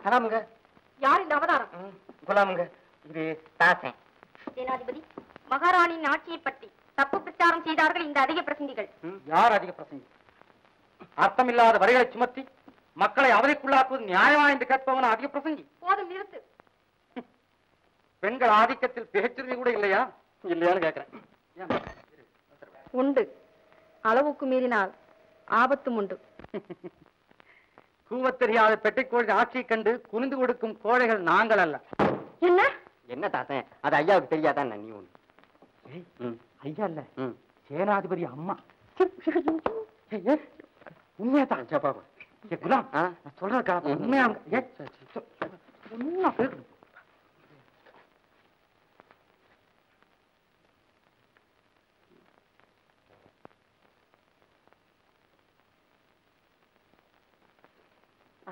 கலாமுங்க. யார் இந்த அவதாரம்? குலாமுங்க. இது தாசன். சேனாதிபதி, மகாராணியின் ஆட்சியை பற்றி தப்பு பிரச்சாரம் செய்தார்கள் இந்த அதிக பிரசங்கிகள். யார் அதிக பிரசங்கி? அர்த்தமில்லாத வரிகளை சுமத்தி மக்களை அவதைக்குள்ளாக்குவது நியாயமா என்று கேட்பவன் அதிக பிரசங்கி. போதும், நிறுத்து. பெண்கள் ஆதிக்கத்தில் பேச்சுரிமை கூட இல்லையா? இல்லையான்னு கேட்கிறேன். உண்டு. அளவுக்கு மீறினால் ஆபத்தும் உண்டு. கூவத் தெரியாத பெட்டைக்கோழி ஆட்சியை கண்டு குனிந்து கொடுக்கும் கோழைகள் நாங்கள் அல்ல. என்ன என்ன தாத்தன்? அது ஐயாவுக்கு தெரியாதான் நீ ஒண்ணு. ஐயா இல்ல, சேனாதிபதி அம்மா. உண்மையாதான் குலாம் சொல்றக்கா உண்மையா?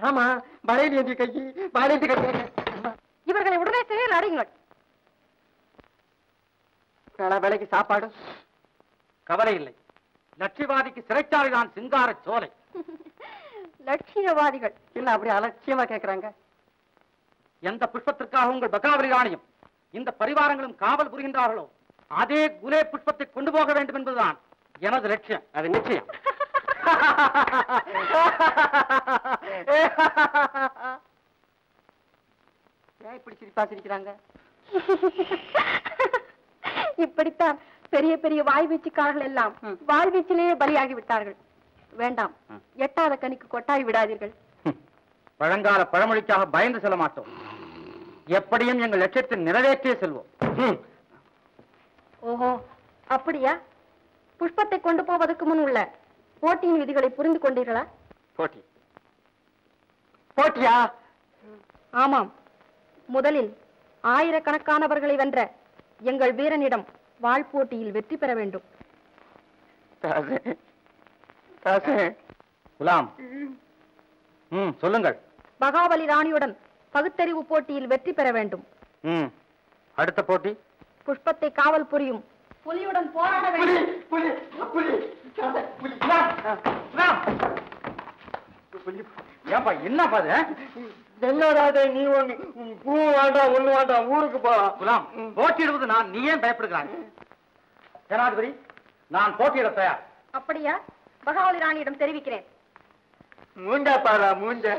ஆமா, வளையல் ஏந்தி கை, வளையல் கை. இவர்களை உடனே சிறையில் அடையுங்கள். வேலைக்கு சாப்பாடு கவலை இல்லை. லட்சியவாதிக்கு சிறைச்சாலைதான் சிங்கார சோலை. லட்சியவாதிகள் இல்ல அப்படி அலட்சியமா கேக்குறாங்க. எந்த புஷ்பத்திற்காக உங்கள் பகாவலி ராணியும் இந்த பரிவாரங்களும் காவல் புரிகின்றார்களோ அதே குலே புஷ்பத்தை கொண்டு போக வேண்டும் என்பதுதான் எனது லட்சியம். அது நிச்சயம். ஏன் இப்படி சிரிப்பா சிரிக்கிறாங்க? இப்படித்தான் பெரிய பெரிய வாய்வீச்சுக்காரர்கள் எல்லாம் வாழ்வீச்சிலேயே பலியாகி விட்டார்கள். வேண்டாம், எட்டாத கனிக்கு கொட்டாய் விடாதீர்கள். பழங்கால பழமொழிக்காக பயந்து செல்ல மாட்டோம். எப்படியும் எங்கள் லட்சியத்தை நிறைவேற்றியே செல்வோம். ஓஹோ, அப்படியா? புஷ்பத்தை கொண்டு போவதற்கு முன் உள்ள போட்டியின் விதிகளை புரிந்து கொண்டீர்களா? போட்டி? போட்டியா? ஆமாம். முதலில் ஆயிரக்கணக்கானவர்களை வென்ற எங்கள் வீரனிடம் வாழ் போட்டியில் வெற்றி பெற வேண்டும். குலாம், சொல்லுங்கள். பகாவலி ராணியுடன் பகுத்தறிவு போட்டியில் வெற்றி பெற வேண்டும். அடுத்த போட்டி புஷ்பத்தை காவல் புரியும் புலியுடன் போராட வேண்டும். ஏன்பா என்ன பாது? என்னடாதே நீ ஒண்ணு பூ வேண்டாம் ஒண்ணு வேண்டாம், ஊருக்கு போ. குலாம், போட்டியிடுவது நான், நீ ஏன் பயப்படுகிறாய்? ஜனாதிபதி, நான் போட்டியிட தயார். அப்படியா? பகாவலி ராணியிடம் தெரிவிக்கிறேன். மூண்டா பாரா மூண்ட.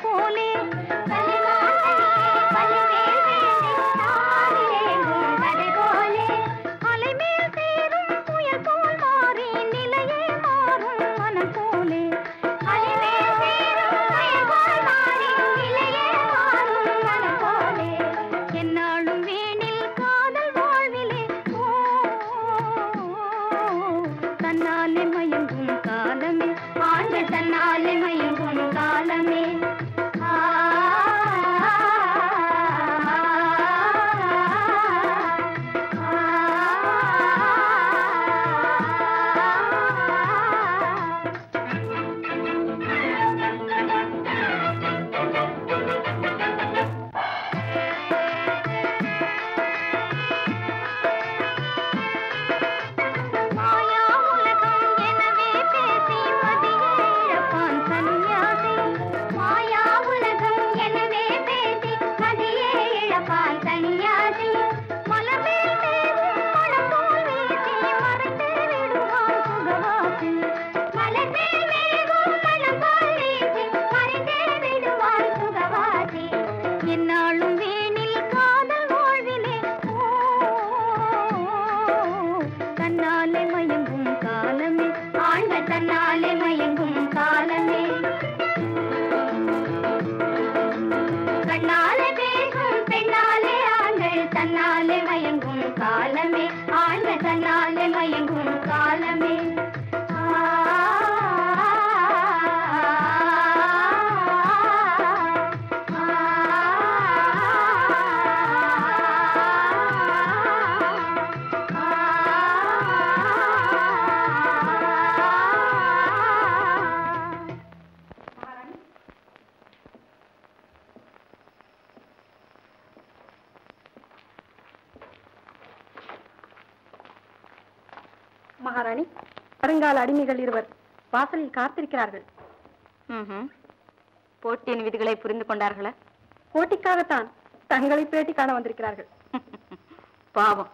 போலே தன்னாலே மயங்கும் காலமே ஆண்கள் தன்னாலே மயங்கும் காலமே மகாராணி, வருங்கால அடிமைகள் இருவர் வாசலில் காத்திருக்கிறார்கள். போட்டியின் விதிகளை புரிந்து கொண்டார்களா? போட்டிக்காகத்தான் தங்களை பேட்டி காண வந்திருக்கிறார்கள். பாவம்.